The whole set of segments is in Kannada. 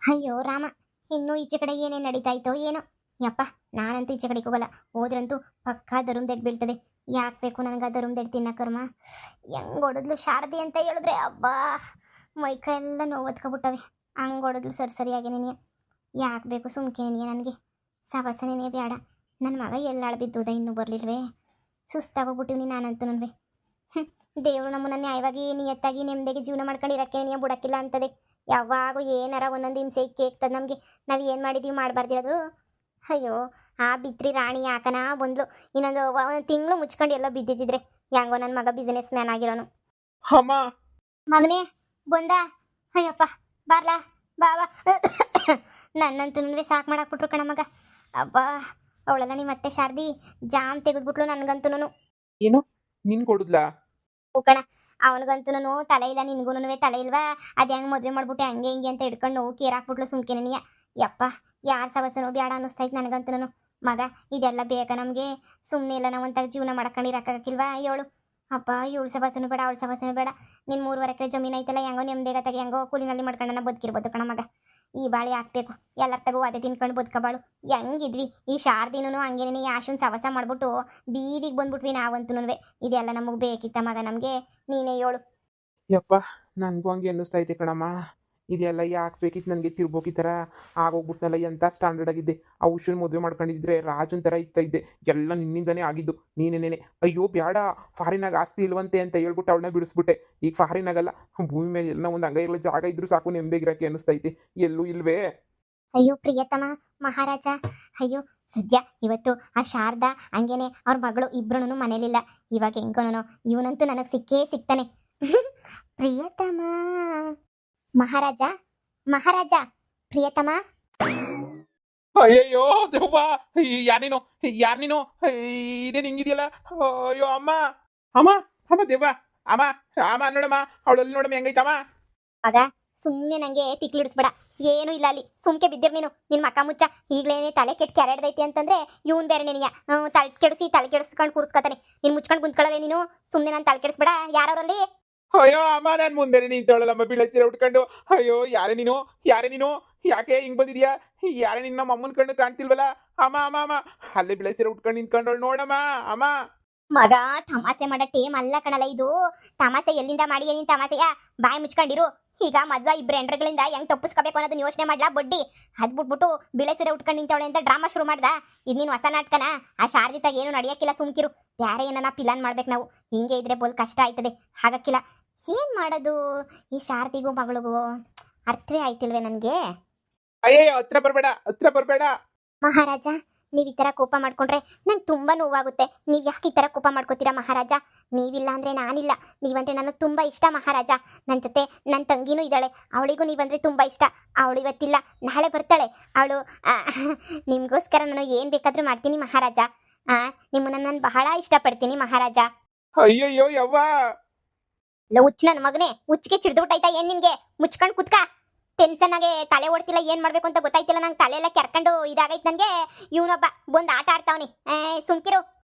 ಅಯ್ಯೋ ರಾಮ, ಇನ್ನು ಈಚೆ ಕಡೆ ಏನೇನು ನಡೀತಾ ಇತ್ತೋ ಏನೋ. ಯಪ್ಪ, ನಾನಂತೂ ಈಚೆ ಕಡೆಗೆ ಹೋಗಲ್ಲ. ಹೋದ್ರಂತೂ ಪಕ್ಕಾ ದರುಮ್ ಬೀಳ್ತದೆ. ಯಾಕೆ ಬೇಕು ನನಗೆ ಆ ದರುಮ್ ತಿನ್ನ ಕರ್ಮ. ಹೆಂಗ್ ಹೊಡೆದ್ಲು ಶಾರದೆ ಅಂತ ಹೇಳಿದ್ರೆ ಅಬ್ಬಾ, ಮೈಕೈ ಎಲ್ಲ ನೋವತ್ಕೊಬಿಟ್ಟವೆ. ಹಂಗೆ ಹೊಡೆದ್ಲು ಸರಿಯಾಗಿ ನೆನೆಯ. ಯಾಕೆ ಬೇಕು ಸುಮ್ಕೆ ನೆನೆಯ ನನಗೆ. ಸವಸ ನೆನೆಯ ಬೇಡ. ನನ್ನ ಮಗ ಎಲ್ಲಾಳು ಬಿದ್ದುದ ಇನ್ನೂ ಬರಲಿಲ್ವೇ. ಸುಸ್ತಾಗೋಗ್ಬಿಟ್ಟಿವ್ನಿ ನಾನಂತೂ ನನ್ವೆ. ದೇವರು ನಮ್ಮನ್ನ ನ್ಯಾಯವಾಗಿ ನಿಯತ್ತಾಗಿ ನೆಮ್ಮದಿಗೆ ಜೀವನ ಮಾಡ್ಕೊಂಡಿರಕ್ಕೆ ನೀಯ ಬಿಡಕ್ಕಿಲ್ಲ ಅಂತದೆ. ಯಾವಾಗೂ ಏನಾರ ಒಂದೊಂದು ಹಿಂಸೆ ಕೇಳ್ತದೆ ನಮಗೆ. ನಾವು ಏನು ಮಾಡಿದೀವಿ ಮಾಡಬಾರ್ದಿರೋದು. ಅಯ್ಯೋ, ಆ ಬಿತ್ರಿ ರಾಣಿ ಯಾಕನ ಬಂದ್ಲು. ಇನ್ನೊಂದು ತಿಂಗಳು ಮುಚ್ಕೊಂಡು ಎಲ್ಲ ಬಿದ್ದಿದ್ದಿದ್ರೆ ಹೆಂಗೋ ನನ್ನ ಮಗ ಬಿಸ್ನೆಸ್ ಮ್ಯಾನ್ ಆಗಿರೋನು. ಅಮ್ಮ, ಮಗನೇ ಬಂದ. ಅಯ್ಯಪ್ಪ ಬಾರ್ಲಾ ಬಾಬಾ. ನನ್ನಂತೂ ನನ್ವೆ ಸಾಕು ಮಾಡಾಕ್ಬಿಟ್ರು ಕಣ ಮಗ. ಅಬ್ಬಾ, ಅವಳೆಲ್ಲ ನಿಮ್ಮ ಮತ್ತೆ ಶಾರದಿ ಜಾಮ್ ತೆಗೆದ್ಬಿಟ್ಲು ನನಗಂತೂ. ಏನು ನಿನ್ ಕೊಡುದ್ಲಾ? ಕಣ, ಅವನಿಗಂತೂ ತಲೆ ಇಲ್ಲ, ನಿನ್ಗೂನು ತಲೆ ಇಲ್ವಾ? ಅದು ಹೆಂಗೆ ಮದುವೆ ಮಾಡ್ಬಿಟ್ಟೆ ಹಂಗೆ ಹಿಂಗೆ ಅಂತ ಹಿಡ್ಕೊಂಡು ಕೇರಾಕ್ಬಿಟ್ಲು ಸುಮ್ಕೆ ನೀಯ. ಯಪ್ಪ, ಯಾರ ಸವಸನೋ ಬೇಡ ಅನ್ನಿಸ್ತೈತೆ ನನಗಂತೂ. ಮಗ, ಇದೆಲ್ಲ ಬೇಕಾ ನಮಗೆ? ಸುಮ್ಮನೆ ಇಲ್ಲ ನಾವು ಅಂತ ಜೀವನ ಮಾಡ್ಕೊಂಡಿರಕ್ಕಾಗಿಲ್ವಾ ಹೇಳು? ಅಪ್ಪ, ಇವಳು ಸವಸನು ಬೇಡ, ಅವಳು ಸವಸನು ಬೇಡ. ನಿನ್ನ 3 ಎಕರೆ ಜಮೀನು ಐತಲ್ಲ, ಹೆಂಗೋ ನೆಮ್ಮದಿಗತ್ತಾಗ ಹೆಂಗೋ ಕೂಲಿನಲ್ಲಿ ಮಾಡ್ಕೊಂಡು ಬದುಕಿರ್ಬೋದು ಕಣ ಮಗ. ಈ ಬಾಳಿ ಹಾಕ್ಬೇಕು. ಎಲ್ಲರ ತಗೋ ಅದೇ ತಿನ್ಕೊಂಡು ಬದುಕಬಾಳು. ಹೆಂಗಿದ್ವಿ ಈ ಶಾರದಿನೂ ಹಂಗೇನೇ ಯಾಶನ್ ಸವಸ ಮಾಡ್ಬಿಟ್ಟು ಬೀದಿಗೆ ಬಂದ್ಬಿಟ್ವಿ ನಾವಂತೂ. ಇದೆಲ್ಲ ನಮಗೆ ಬೇಕಿತ್ತ ಮಗ? ನಮಗೆ ನೀನೇ ಹೇಳು. ಯಪ್ಪ, ನನ್ಗೂ ಹಂಗೆ ಅನ್ನಿಸ್ತೈತೆ ಕಣಮ್ಮ. ಇದೆಲ್ಲ ಯಾಕೆ ಬೇಕಿತ್ತು ನನಗೆ? ತಿರ್ಬೋಕಿ ಥರ ಆಗೋಗ್ಬಿಟ್ನಲ್ಲ. ಎಂಥ ಸ್ಟ್ಯಾಂಡರ್ಡ್ ಆಗಿದ್ದೆ. ಆ ಉಷನ್ ಮದುವೆ ಮಾಡ್ಕೊಂಡಿದ್ರೆ ರಾಜನ್ ಥರ ಇದ್ದೆ. ಎಲ್ಲ ನಿನ್ನಿಂದನೇ ಆಗಿದ್ದು. ನೀನೇನೇನೆ ಅಯ್ಯೋ ಬೇಡ, ಫಾರಿನಾಗ ಆಸ್ತಿ ಇಲ್ವಂತೆ ಅಂತ ಹೇಳ್ಬಿಟ್ಟು ಅವಳನ್ನ ಬಿಡಿಸ್ಬಿಟ್ಟೆ. ಈಗ ಫಾರಿನಾಗಲ್ಲ, ಭೂಮಿ ಮೇಲೆ ಎಲ್ಲ ಒಂದು ಅಂಗೈಗಳ ಜಾಗ ಇದ್ರೂ ಸಾಕು ನೆಮ್ಮದಿಗಿರಕ್ಕೆ ಅನ್ನಿಸ್ತೈತೆ. ಎಲ್ಲೂ ಇಲ್ವೇ? ಅಯ್ಯೋ ಪ್ರಿಯತಮ ಮಹಾರಾಜ, ಅಯ್ಯೋ ಸದ್ಯ ಇವತ್ತು ಆ ಶಾರದಾ ಹಂಗೇನೆ ಅವ್ರ ಮಗಳು ಇಬ್ರು ಮನೇಲಿಲ್ಲ. ಇವಾಗ ಹೆಂಗೋನೋ ಇವನಂತೂ ನನಗೆ ಸಿಕ್ಕೇ ಸಿಗ್ತಾನೆ. ಪ್ರಿಯತಮ ಮಹಾರಾಜ, ಮಹಾರಾಜ ಪ್ರಿಯತಮ. ಅಯ್ಯಯ್ಯೋ ದೆವ್ವ, ಯಾರೇನೋ ಯಾರನೇನೋ ಇದೇನು ಹಿಂಗಿದೆಯಲ್ಲ. ಅಯ್ಯೋ ಅಮ್ಮ, ಅಮ್ಮ, ಅಮ್ಮ ದೆವ್ವ, ಅಮ್ಮ, ಅಮ್ಮ ನೋಡಮ್ಮ, ಅವಳಲ್ಲಿ ನೋಡಮ್ಮ ಹೆಂಗೈತಮ್ಮ. ಮಗ, ಸುಮ್ಮನೆ ನಂಗೆ ತಿಕ್ಲಿಡಿಸ್ಬೇಡ. ಏನೂ ಇಲ್ಲ ಅಲ್ಲಿ, ಸುಮ್ಕೆ ಬಿದ್ದಿರ್ ನೀನು. ನಿನ್ನ ಮಕ್ಕ ಮುಚ್ಚ. ಈಗಲೇನೆ ತಲೆ ಕೆಟ್ಟು ಕೆರೆಡ್ದೈತಿ ಅಂತಂದ್ರೆ ಇವನ್ ಬೇರೆ ನೆನೆಯ ತಲೆ ಕೆಡಿಸ್ಕೊಂಡು ಕೂರ್ಸ್ಕೊತಾನೆ. ನೀನು ಮುಚ್ಕೊಂಡು ಕುಂತ್ಕೊಳ್ಳೋದೆ ನೀನು. ಸುಮ್ಮನೆ ನಾನು ತಲೆ ಕೆಡಿಸ್ಬೇಡ. ಯಾರವರಲ್ಲಿ? ಅಯ್ಯೋ ಅಮ್ಮ, ನಾನು ಮುಂದೆ ನಿಂತವಳಲ್ಲಮ್ಮ ಬೀಳಸಿರ ಉಟ್ಕೊಂಡು. ಅಯ್ಯೋ ಯಾರೇ ನೀನು, ಯಾರೇ ನೀನು? ಯಾಕೆ ಹಿಂಗ್ ಬಂದಿದ್ಯಾ? ಯಾರೇ ನಿನ್ನ ಅಮ್ಮನ ಕಣ್ಣು ಕಾಣ್ತಿಲ್ವಲ್ಲ? ಅಮ್ಮ ಅಮ್ಮ ಅಮ್ಮ, ಅಲ್ಲೇ ಬೀಳಸಿರ ಉಟ್ಕೊಂಡು ನಿಂತ್ಕೊಂಡವಳು ನೋಡಮ್ಮ. ಅಮ್ಮ ಮಗ, ತಮಾಸೆ ಮಾಡೋ ಟೇಮ್ ಅಲ್ಲ ಕಣಲ್ಲ ಇದು. ತಮಾಸೆ ಎಲ್ಲಿಂದ ಮಾಡಿಯ ನೀನ್? ತಮಾಸೆಯ ಬಾಯಿ ಮುಚ್ಕೊಂಡಿರು. ಈಗ ಮದ್ವೆ ಇಬ್ರು ಎಂಡ್ರಗಳಿಂದ ಹೆಂಗ್ ತಪ್ಪಿಸ್ಕೋಬೇಕು ಅನ್ನೋದನ್ನ ಯೋಚನೆ ಮಾಡ್ಲಾ ಬಡ್ಡಿ. ಅದ್ ಬಿಟ್ಬಿಟ್ಟು ಬಿಳೆ ಸೀರೆ ಉಟ್ಕೊಂಡು ನಿಂತವಳೆ ಅಂತ ಡ್ರಾಮಾ ಶುರು ಮಾಡ್ದ. ಇದು ನೀನು ಹೊಸ ನಾಟಕನ? ಆ ಶಾರದಿತಾಗ ಏನು ನಡೆಯಕ್ಕಿಲ್ಲ, ಸುಮ್ಕಿರು. ಬೇರೆ ಏನನ್ನ ಪಿಲಾನ್ ಮಾಡ್ಬೇಕು ನಾವು. ಹಿಂಗೆ ಇದ್ರೆ ಬೋಲ್ ಕಷ್ಟ ಆಯ್ತದೆ. ಹಾಗಕ್ಕಿಲ್ಲ. ಏನ್ ಮಾಡೋದು ಈ ಶಾರದಿಗೂ ಮಗಳಿಗೂ? ಅರ್ಥವೇ ಆಯ್ತಿಲ್ವೇ ನನಗೆ. ಅಯ್ಯಯ್ಯೋ, ಹತ್ರ ಬರಬೇಡ, ಹತ್ರ ಬರಬೇಡ. ಮಹಾರಾಜ, ನೀವು ಈ ಥರ ಕೋಪ ಮಾಡ್ಕೊಂಡ್ರೆ ನಂಗೆ ತುಂಬ ನೋವಾಗುತ್ತೆ. ನೀವು ಯಾಕೆ ಈ ಥರ ಕೋಪ ಮಾಡ್ಕೋತೀರಾ ಮಹಾರಾಜ? ನೀವಿಲ್ಲ ಅಂದರೆ ನಾನಿಲ್ಲ. ನೀವಂದರೆ ನನಗೆ ತುಂಬ ಇಷ್ಟ ಮಹಾರಾಜ. ನನ್ನ ಜೊತೆ ನನ್ನ ತಂಗಿನೂ ಇದ್ದಾಳೆ, ಅವಳಿಗೂ ನೀವಂದರೆ ತುಂಬ ಇಷ್ಟ. ಅವಳು ಇವತ್ತಿಲ್ಲ, ನಾಳೆ ಬರ್ತಾಳೆ. ಅವಳು ನಿಮಗೋಸ್ಕರ ನಾನು ಏನು ಬೇಕಾದರೂ ಮಾಡ್ತೀನಿ ಮಹಾರಾಜ. ನಿಮ್ಮನ್ನು ನಾನು ಬಹಳ ಇಷ್ಟಪಡ್ತೀನಿ ಮಹಾರಾಜ. ಅಯ್ಯಯ್ಯೋ ಯವ್ವ, ಇಲ್ಲ ಹುಚ್ಚು ನನ್ನ ಮಗನೇ, ಹುಚ್ಚಿಗೆ ಚಿಡ್ದುಬಿಟ್ಟಾಯ್ತಾ ಏನು ನಿನಗೆ? ಮುಚ್ಕೊಂಡು ಕುತ್ಕ. ಟೆನ್ಷನ್ನಾಗೆ ತಲೆ ಓಡ್ತಿಲ್ಲ, ಏನು ಮಾಡಬೇಕು ಅಂತ ಗೊತ್ತಾಯ್ತಿಲ್ಲ ನಂಗೆ. ತಲೆ ಎಲ್ಲ ಕೆರ್ಕೊಂಡು ಇದಾಗೈತೆ ನನಗೆ. ಇವನೊಬ್ಬ ಬಂದು ಆಟ ಆಡ್ತಾವನಿ. ಸುಮ್ಕಿರು.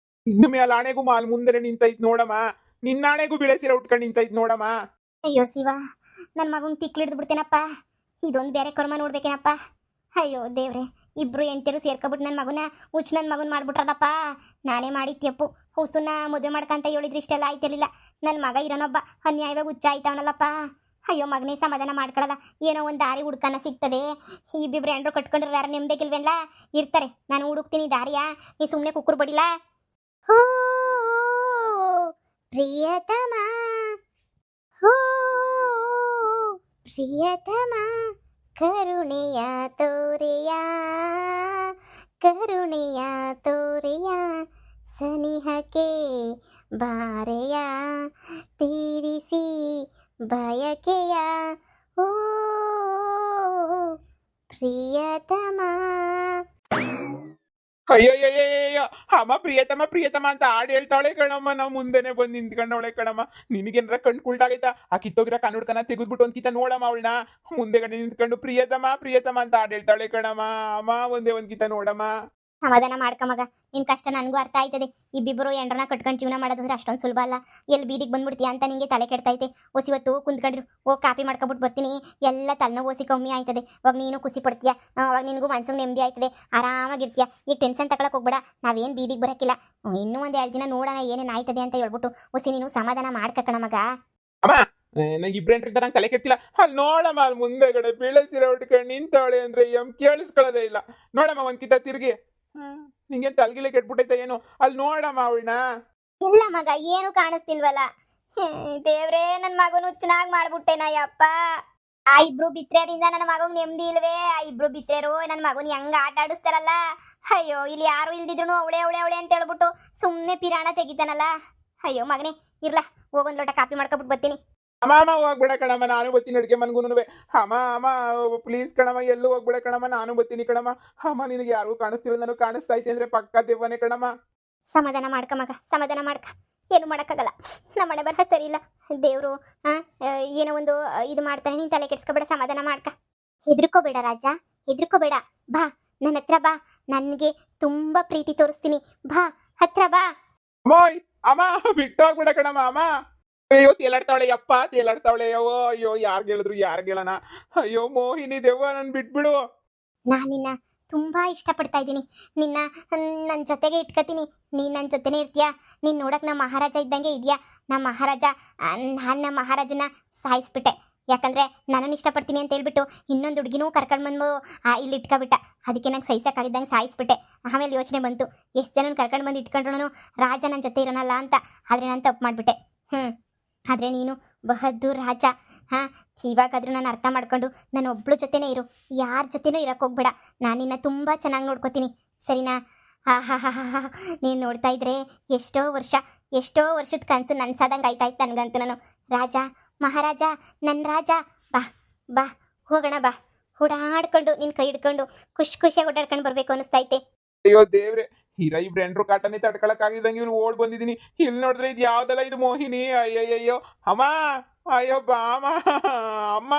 ಇನ್ನು ಮೇಲೆ ಆಣೆಗೂ ಮಾಲ್ ಮುಂದೆ ನಿಂತೈತ್ ನೋಡಮ್ಮ. ನಿನ್ನ ಆಣೆಗೂ ಬಿಳೆಸಿರ ಉಟ್ಕೊಂಡು ನಿಂತೈತ್ ನೋಡಮ್ಮ. ಅಯ್ಯೋ ಶಿವ, ನನ್ನ ಮಗಂಗೆ ತಿಕ್ಲಿಡ್ದು ಬಿಡ್ತೇನಪ್ಪ. ಇದೊಂದು ಬೇರೆ ಕರ್ಮ ನೋಡ್ಬೇಕೇನಪ್ಪ. ಅಯ್ಯೋ ದೇವ್ರೆ, ಇಬ್ರು ಹೆಂಡ್ತಿರು ಸೇರ್ಕೊಬಿಟ್ಟು ನನ್ನ ಮಗನ ಹುಚ್ಚು ನನ್ನ ಮಗನ ಮಾಡ್ಬಿಟ್ರಲ್ಲಪ್ಪ. ನಾನೇ ಮಾಡಿತ್ಯಪ್ಪು. ಹುಸುನ ಮದುವೆ ಮಾಡ್ಕಂತ ಹೇಳಿದ್ರೆ ಇಷ್ಟೆಲ್ಲ ಆಯ್ತಿರ್ಲಿಲ್ಲ. ನನ್ನ ಮಗ ಇರೋನೊಬ್ಬ ಅನ್ಯಾಯವಾಗಿ ಹುಚ್ಚ ಆಯ್ತಾವನಲ್ಲಪ್ಪ. ಅಯ್ಯೋ ಮಗನೇ, ಸಮಾಧಾನ ಮಾಡ್ಕೊಳ್ಳಲ್ಲ. ಏನೋ ಒಂದು ದಾರಿ ಹುಡ್ಕನ ಸಿಗ್ತದೆ. ಇಬ್ಬಿಬ್ರು ಎಂಡ್ರು ಕಟ್ಕೊಂಡ್ರೆ ಯಾರು ನೆಮ್ಮದಿಗಿಲ್ವೇನ್ಲ? ಇರ್ತಾರೆ. ನಾನು ಹುಡುಕ್ತೀನಿ ದಾರಿಯ. ನೀ ಸುಮ್ಮನೆ ಕುಕ್ಕರು ಬಡಿಲ್ಲ. ಹೋ ಪ್ರಿಯತಮ, ಹೋ ಪ್ರಿಯತಮ, ಕರುಣೆಯ ತೋರೆಯ, ಕರುಣೆಯ ತೋರೆಯ, ಸನಿಹಕ್ಕೆ ಬಾರೆಯ, ತೀರಿಸಿ ಬಯಕೆಯ, ಓ ಪ್ರಿಯತಮ. ಅಯ್ಯಯ್ಯಯ್ಯಯ್ಯೋ ಅಮ್ಮ, ಪ್ರಿಯತಮ ಪ್ರಿಯತಮ ಅಂತ ಹಾಡು ಹೇಳ್ತಾವಳೆ ಕಣಮ್ಮ. ನಾವು ಮುಂದೆನೆ ಬಂದು ನಿಂತ್ಕೊಂಡವಳೆ ಕಣಮ್ಮ. ನಿನಗೇನಾರ ಕಣ್ ಕುಲ್ಟಾಗೈತಾ? ಆ ಕಿತ್ತೋಗಿರೋ ಕನ್ನಡಕನ ತೆಗೆದ್ಬಿಟ್ಟು ಒಂದ್ ಕಿತ್ತ ನೋಡಮ್ಮ ಅವಳನ್ನ. ಮುಂದೆಗಡೆ ನಿಂತ್ಕೊಂಡು ಪ್ರಿಯತಮ ಪ್ರಿಯತಮ ಅಂತ ಹಾಡು ಹೇಳ್ತಾವಳೆ ಕಣಮ್ಮ. ಅಮ್ಮ ಒಂದೇ ಒಂದ್ ಕಿತ್ತ ನೋಡಮ್ಮ. ಸಮಾಧಾನ ಮಾಡ್ಕ ಮಗ, ನಿನ್ ಕಷ್ಟ ನನಗೂ ಅರ್ಥ ಆಯ್ತದೆ. ಇಬ್ಬಿಬ್ಬರು ಎಂಡ್ರನ್ನ ಕಟ್ಕೊಂಡು ಜೀವನ ಮಾಡೋದಂದ್ರೆ ಅಷ್ಟೊಂದು ಸುಲಭ ಅಲ್ಲ. ಎಲ್ಲಿ ಬೀದಿಗೆ ಬಂದ್ಬಿಡ್ತೀಯ ಅಂತ ನಿಂಗೆ ತಲೆ ಕೆಡ್ತೈತೆ. ಹೊತ್ತು ಕುಂತ್ಕೊಂಡಿರು, ಹೋಗಿ ಕಾಪಿ ಮಾಡ್ಕೊಬಿಟ್ಟು ಬರ್ತೀನಿ, ಎಲ್ಲ ತಲೆನೋವು ಓಸಿ ಕಮ್ಮಿ ಆಯ್ತದೆ. ಅವಾಗ ನೀನು ಖುಷಿ ಪಡ್ತೀಯ, ಅವಾಗ ನಿನಗೂ ಮನ್ಸಿಗೆ ನೆಮ್ಮದಿ ಆಯ್ತದೆ, ಆರಾಮಾಗಿರ್ತೀಯ. ಈಗ ಟೆನ್ಷನ್ ತಗೊಳಕ್ ಹೋಗ್ಬೇಡ, ನಾವೇನು ಬೀದಿಗೆ ಬರೋಕ್ಕಿಲ್ಲ. ಇನ್ನೂ ಒಂದು 2 ದಿನ ನೋಡೋಣ ಏನೇನು ಆಯ್ತದೆ ಅಂತ ಹೇಳ್ಬಿಟ್ಟು ಹೊಸಿ ನೀನು ಸಮಾಧಾನ ಮಾಡ್ಕಣ ಮಗ. ನಂಗೆ ಇಬ್ರೇನ್ರಿಂದ ನಂಗೆ ತಲೆ ಕೆಡ್ತಿಲ್ಲ. ಅಲ್ಲಿ ನೋಡಮ್ಮ, ಅಲ್ಲಿ ಮುಂದೆಗಡೆ ಬೀಳೆ ಸೀರೆ ಉಟ್ಕೊಂಡು ನಿಂತವಳೆ ಅಂದ್ರೆ ಕೇಳಿಸ್ಕೊಳ್ಳೋದೇ ಇಲ್ಲ. ನೋಡಮ್ಮ ಒಂದ್ಕಿತ ತಿರ್ಗಿ, ನಿಂಗೆ ತಲೆಗಿಲೆ ಕೆಟ್ಬಿಟ್ಟೈತೆ ಏನು? ಅಲ್ಲಿ ನೋಡಮ್ಮ ಅವಳನ್ನ. ಇಲ್ಲ ಮಗ, ಏನು ಕಾಣಿಸ್ತಿಲ್ವಲ್ಲ. ದೇವ್ರೇ, ನನ್ನ ಮಗನು ಚೆನ್ನಾಗಿ ಮಾಡ್ಬಿಟ್ಟೆನ ಯಪ್ಪ. ಆ ಇಬ್ರು ಬಿತ್ರೇರಿಂದ ನನ್ನ ಮಗಗ್ ನೆಮ್ಮದಿ ಇಲ್ವೇ? ಆ ಇಬ್ರು ಬಿತ್ರೇರು ನನ್ನ ಮಗನ್ ಹೆಂಗ ಆಟ ಆಡಿಸ್ತಾರಲ್ಲ. ಅಯ್ಯೋ, ಇಲ್ಲಿ ಯಾರು ಇಲ್ದಿದ್ರು ಅವಳೆ ಅವಳೆ ಅವಳೆ ಅಂತ ಹೇಳ್ಬಿಟ್ಟು ಸುಮ್ಮನೆ ಪಿರಾಣ ತೆಗಿತಾನಲ್ಲ. ಅಯ್ಯೋ ಮಗನೇ, ಇರ್ಲಾ, ಹೋಗೊಂದ್ ಲೋಟ ಕಾಪಿ ಮಾಡ್ಕೊಬಿಟ್ಟು ಬರ್ತೀನಿ. ಅಮ್ಮ ಹೋಗ್ಬೇಡ ಕಣಮ್ಮ, ನಾನು ಬರ್ತೀನಿ ಅಡುಗೆ ಮನ್ಗೂನುವೆ. ಅಮ್ಮ ಪ್ಲೀಸ್ ಕಣಮ್ಮ, ಎಲ್ಲೂ ಹೋಗ್ಬೇಡ ಕಣಮ್ಮ, ನಾನು ಬರ್ತೀನಿ ಕಣಮ್ಮ. ಅಮ್ಮ, ನಿನಗೆ ಯಾರಿಗೂ ಕಾಣಿಸ್ತಿಲ್ಲ, ನನಗೆ ಕಾಣಿಸ್ತಾ ಐತೆ ಅಂದ್ರೆ ಪಕ್ಕ ದೆವ್ವನೇ ಕಣಮ್ಮ. ಸಮಾಧಾನ ಮಾಡ್ಕ ಮಗ, ಸಮಾಧಾನ ಮಾಡ್ಕ. ಏನು ಮಾಡೋಕ್ಕಾಗಲ್ಲ, ನಮ್ಮ ಮನೆ ಬರಹ ಸರಿ ಇಲ್ಲ. ದೇವರು ಏನೋ ಒಂದು ಇದು ಮಾಡ್ತಾನೆ, ನೀನು ತಲೆ ಕೆಡ್ಸ್ಕೊಬೇಡ, ಸಮಾಧಾನ ಮಾಡ್ಕ. ಹೆದರ್ಕೋಬೇಡ ರಾಜ, ಹೆದರ್ಕೋಬೇಡ. ಬಾ ನನ್ನ ಹತ್ರ ಬಾ, ನನಗೆ ತುಂಬ ಪ್ರೀತಿ ತೋರಿಸ್ತೀನಿ. ಬಾ ಹತ್ರ ಬಾ. ಅಮ್ಮೋಯ್, ಅಮ್ಮ ಬಿಟ್ಟೋಗ್ಬೇಡ ಕಣಮ್ಮ. ಅಮ್ಮ ಅಯ್ಯೋ, ತೇಲಾಡ್ತಾವಳೆ ಯಪ್ಪ, ತೇಲಾಡ್ತಾವಳೆ. ಅಯ್ಯೋ ಯಾರ್ಗೆ ಹೇಳಿದ್ರು ಯಾರ್ಗೆ ಹೇಳೋಣ? ಅಯ್ಯೋ ಮೋಹಿನಿ ದೆವ್ವ, ನನ್ ಬಿಟ್ಬಿಡು. ನಾನು ನಿನ್ನ ತುಂಬ ಇಷ್ಟಪಡ್ತಾ ಇದ್ದೀನಿ. ನಿನ್ನ ನನ್ನ ಜೊತೆಗೆ ಇಟ್ಕೋತೀನಿ, ನೀನು ನನ್ನ ಜೊತೆನೇ ಇರ್ತೀಯಾ. ನೀನು ನೋಡಕ್ಕೆ ನಮ್ಮ ಮಹಾರಾಜ ಇದ್ದಂಗೆ ಇದೆಯಾ. ನಮ್ಮ ಮಹಾರಾಜ, ನಾನು ನಮ್ಮ ಮಹಾರಾಜನ ಸಾಯಿಸ್ಬಿಟ್ಟೆ. ಯಾಕಂದರೆ ನಾನು ಇಷ್ಟಪಡ್ತೀನಿ ಅಂತ ಹೇಳ್ಬಿಟ್ಟು ಇನ್ನೊಂದು ಹುಡುಗಿನೂ ಕರ್ಕೊಂಡ್ಬಂದು ಇಲ್ಲಿ ಇಟ್ಕೊಬಿಟ್ಟ. ಅದಕ್ಕೆ ನಂಗೆ ಸಹಿಸೋಕ್ಕಾಗಿದ್ದಂಗೆ ಸಾಯಿಸ್ಬಿಟ್ಟೆ. ಆಮೇಲೆ ಯೋಚನೆ ಬಂತು, ಎಷ್ಟು ಜನನ ಕರ್ಕೊಂಡು ಬಂದು ಇಟ್ಕೊಂಡ್ರು ರಾಜ ನನ್ನ ಜೊತೆ ಇರೋನಲ್ಲ ಅಂತ. ಆದರೆ ನಾನು ತಪ್ಪು ಮಾಡಿಬಿಟ್ಟೆ. ಆದರೆ ನೀನು ಬಹದ್ದೂರ್ ರಾಜ. ಇವಾಗಾದ್ರೂ ನಾನು ಅರ್ಥ ಮಾಡ್ಕೊಂಡು ನಾನು ಒಬ್ಳು ಜೊತೆನೇ ಇರು, ಯಾರ ಜೊತೆನೂ ಇರೋಕ್ಕೆ ಹೋಗ್ಬೇಡ. ನಾನು ನಿನ್ನ ತುಂಬ ಚೆನ್ನಾಗಿ ನೋಡ್ಕೋತೀನಿ, ಸರಿನಾ? ನೀನು ನೋಡ್ತಾ ಇದ್ರೆ ಎಷ್ಟೋ ವರ್ಷದ ಕನಸು ನನ್ಸಾದಂಗೆ ಆಯ್ತಾಯ್ತು ನನಗಂತೂ. ನಾನು ರಾಜ, ಮಹಾರಾಜ, ನನ್ನ ರಾಜ. ಬಾ ಬಾ ಹೋಗೋಣ, ಬಾ. ಓಡಾಡ್ಕೊಂಡು ನಿನ್ನ ಕೈ ಹಿಡ್ಕೊಂಡು ಖುಷಿಯಾಗಿ ಓಡಾಡ್ಕೊಂಡು ಬರಬೇಕು ಅನಿಸ್ತೈತೆ. ಅಯ್ಯೋ ದೇವ್ರೆ, ಹೀರ ಇಬ್ರು ಎಂಡ್ರು ಕಾಟನೇ ತಡ್ಕೊಳಕ್ ಆಗಿದ್ದಂಗೆ ಇವ್ನು ಓಡ್ ಬಂದಿದ್ದೀನಿ. ಇಲ್ಲಿ ನೋಡಿದ್ರೆ ಇದು ಯಾವ್ದಲ್ಲ, ಇದು ಮೋಹಿನಿ. ಅಯ್ಯಯ್ಯೋ ಅಮ್ಮ, ಅಯ್ಯೋ ಬಾ ಅಮ್ಮ.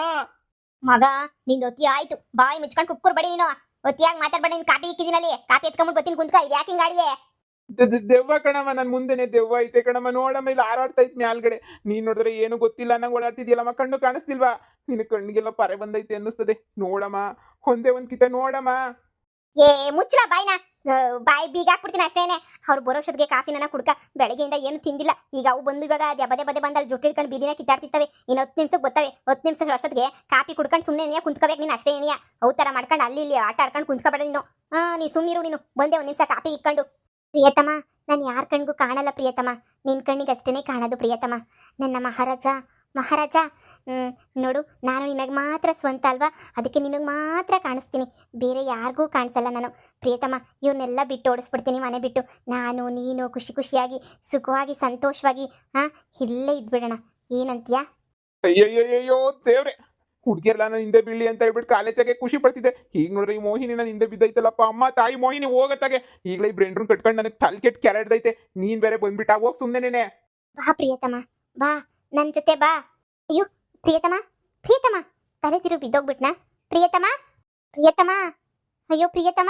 ಮಗ, ನಿಂದು ಒತ್ತಿ ಆಯ್ತು, ಬಾಯಿ ಮುಚ್ಕೊಂಡು ಕುಕ್ಕುರ್ಬೇಡಿ ನೀನು. ಒತ್ತಿಯಾಗಿ ಮಾತಾಡ್ಬೇಡಿ. ನೀನು ಕಾಪಿ ಇಕ್ಕಿದ್ದೀನಲ್ಲಿ, ಕಾಪಿ ಎತ್ಕೊಂಡ್ಬಿಟ್ಟು ಬರ್ತೀನಿ, ಕುಂತ್ಕ. ಇದು ಯಾಕೆ ಹಿಂಗಾಡಿಯೇ? ದೆವ್ವ ಕಣಮ್ಮ, ನನ್ ಮುಂದೆನೆ ದೆವ್ವ ಐತೆ ಕಣಮ್ಮ. ನೋಡಮ್ಮ, ಇಲ್ಲಿ ಹಾರಾಡ್ತೈತ್ ಮ್ಯಾಲ್ಗಡೆ. ನೀನ್ ನೋಡಿದ್ರೆ ಏನು ಗೊತ್ತಿಲ್ಲ ನಂಗೆ ಓಡಾಡ್ತಿದ್ಯಲ್ಲಮ್ಮ, ಕಣ್ಣು ಕಾಣಿಸ್ತಿಲ್ವಾ? ನಿನ್ ಕಣ್ಣಿಗೆಲ್ಲ ಪರೆ ಬಂದೈತೆ ಅನ್ನಿಸ್ತದೆ. ನೋಡಮ್ಮ, ಒಂದೇ ಒಂದ್ ಕಿತ ನೋಡಮ್ಮ. ಏ ಮುಚ್ಚಲ ಬಾಯ್ನ, ಬಾಯಿ ಬೀಗ ಹಾಕ್ಬಿಡ್ತೀನಿ ಅಷ್ಟೇನೆ. ಅವ್ರು ಬರೋಷ್ಟೊತ್ತಿಗೆ ಕಾಫಿನ ಕುಡ್ಕ. ಬೆಳಗ್ಗೆಯಿಂದ ಏನು ತಿಂದಿಲ್ಲ. ಈಗ ಅವು ಬಂದು ಇವಾಗ ಬದೆ ಬಂದಲ್ಲಿ ಜೊಟ್ಟು ಹಿಡ್ಕೊಂಡು ಬೀದಿನ ಕಿತ್ತಾಡ್ತಿರ್ತವೆ. ಇನ್ನು 10 ನಿಮಿಷಕ್ಕೆ ಬರ್ತವೆ. 10 ನಿಮಿಷ ಅಷ್ಟೊತ್ತಿಗೆ ಕಾಫಿ ಕುಡ್ಕೊಂಡು ಸುಮ್ಮನೆ ಕುಂತ್ಕೋಬೇಕು ನೀನು, ಅಷ್ಟೇ ಏನಿಯಾ. ಅವು ಥರ ಮಾಡ್ಕೊಂಡು ಅಲ್ಲಿ ಇಲ್ಲಿ ಆಟ ಆಡ್ಕೊಂಡು ಕುಂತ್ಕೋಬೇಡ ನೀನು. ನೀ ಸುಮ್ಮನಿರು ನೀನು. ಬಂದೆ 1 ನಿಮಿಷ ಕಾಫಿ ಇಕ್ಕೊಂಡು. ಪ್ರಿಯತಮ, ನಾನು ಯಾರ ಕಣ್ಗೂ ಕಾಣಲ್ಲ ಪ್ರಿಯತಮ, ನಿನ್ನ ಕಣ್ಣಿಗೆ ಅಷ್ಟೇ ಕಾಣೋದು ಪ್ರಿಯತಮ. ನನ್ನ ಮಹಾರಾಜ ನೋಡು, ನಾನು ನಿನಗೆ ಮಾತ್ರ ಸ್ವಂತ ಅಲ್ವಾ, ಅದಕ್ಕೆ ನಿನಗೆ ಮಾತ್ರ ಕಾಣಿಸ್ತೀನಿ, ಬೇರೆ ಯಾರಿಗೂ ಕಾಣಿಸಲ್ಲ ನಾನು. ಪ್ರಿಯತಮ, ಇವನ್ನೆಲ್ಲ ಬಿಟ್ಟು ಓಡಿಸ್ಬಿಡ್ತೀನಿ, ಮನೆ ಬಿಟ್ಟು. ನಾನು ನೀನು ಖುಷಿಯಾಗಿ ಸುಖವಾಗಿ ಸಂತೋಷವಾಗಿ ಇಲ್ಲೇ ಇದ್ಬಿಡೋಣ. ಏನಂತೀಯಾ? ಅಯ್ಯಯ್ಯೋ ದೇವ್ರೆ, ಹುಡುಗಿಯರ್ಲ ನಾನು ಹಿಂದೆ ಬೀಳಿ ಅಂತ ಹೇಳ್ಬಿಟ್ಟು ಕಾಲೇಜಾಗೆ ಖುಷಿ ಪಡ್ತಿದ್ದೆ. ಈಗ ನೋಡ್ರಿ ಈ ಮೋಹಿನಿ ನಾನು ಹಿಂದೆ ಬಿದ್ದೈತಲ್ಲಪ್ಪ. ಅಮ್ಮ ತಾಯಿ ಮೋಹಿನಿ ಹೋಗತ್ತಾಗೆ. ಈಗಲೇ ಈ ಬ್ರೆಂಡ್ರನ್ ಕಟ್ಕೊಂಡು ನನಗೆ ತಲೆ ಕೆಟ್ಟು ಕೆರಡ್ದೈತೆ. ನೀನ್ ಬೇರೆ ಬಂದ್ಬಿಟ್ಟ, ಹೋಗಿ ಸುಮ್ಮನೆ. ಬಾ ಪ್ರಿಯತಮ, ಬಾ ನನ್ನ ಜೊತೆ ಬಾ. ಅಯ್ಯೋ ಪ್ರಿಯತಮ, ತಲೆ ತಿರುಗಿ ಬಿದ್ದೋಗ್ಬಿಟ್ನಾ? ಪ್ರಿಯತಮ, ಅಯ್ಯೋ ಪ್ರಿಯತಮ.